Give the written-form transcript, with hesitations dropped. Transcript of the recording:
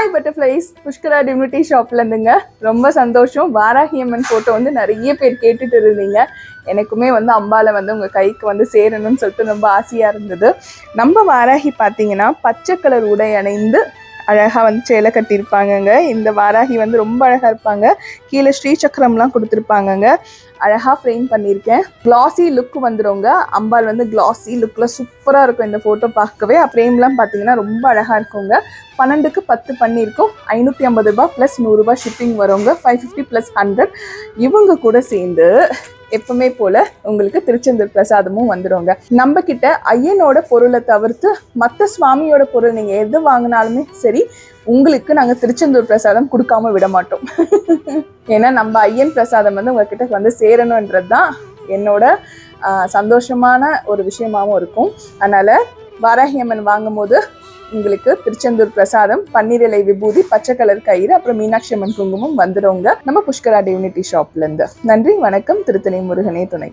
Hi butterflies, Pushkara divinity ஷாப்ல இருந்துங்க. ரொம்ப சந்தோஷம். வாராகி அம்மன் போட்டோ வந்து நிறைய பேர் கேட்டுட்டு இருந்தீங்க. எனக்குமே வந்து அம்பால வந்து உங்கள் கைக்கு வந்து சேரணும்னு சொல்லிட்டு ரொம்ப ஆசையாக இருந்தது. நம்ம வாராகி பார்த்தீங்கன்னா பச்சை கலர் உடை அணிந்து அழகாக வந்து சேலை கட்டியிருப்பாங்கங்க. இந்த வாராகி வந்து ரொம்ப அழகாக இருப்பாங்க. கீழே ஸ்ரீ சக்கரம்லாம் கொடுத்துருப்பாங்கங்க. அழகாக ஃப்ரேம் பண்ணியிருக்கேன். கிளாஸி லுக் வந்துடுங்க. அம்பாள் வந்து கிளாஸி லுக்கில் சூப்பராக இருக்கும் இந்த ஃபோட்டோ பார்க்கவே. ஃப்ரேம்லாம் பார்த்தீங்கன்னா ரொம்ப அழகாக இருக்குங்க. 12க்கு 10 பண்ணியிருக்கோம். 550 ரூபா ப்ளஸ் 100 ரூபா ஷிப்பிங் வருங்க. 550 + 100. இவங்க கூட சேர்ந்து எப்பவுமே போல உங்களுக்கு திருச்செந்தூர் பிரசாதமும் வந்துடுங்க. நம்ம கிட்ட ஐயனோட பொருளை தவிர்த்து மற்ற சுவாமியோட பொருள் நீங்க எது வாங்கினாலுமே சரி, உங்களுக்கு நாங்க திருச்செந்தூர் பிரசாதம் கொடுக்காம விட மாட்டோம். ஏன்னா நம்ம ஐயன் பிரசாதம் வந்து உங்ககிட்ட வந்து சேரணுன்றது தான் என்னோட சந்தோஷமான ஒரு விஷயமாவும் இருக்கும். அதனால வாராகி அம்மன் வாங்கும் போது உங்களுக்கு திருச்செந்தூர் பிரசாதம், பன்னீர் இலை விபூதி, பச்சை கலர் கயிறு, அப்புறம் மீனாட்சி அம்மன் குங்குமம் வந்துடுங்க நம்ம புஷ்கரா டிவினிட்டி ஷாப்ல இருந்து. நன்றி, வணக்கம். திருத்தணி முருகனே துணை.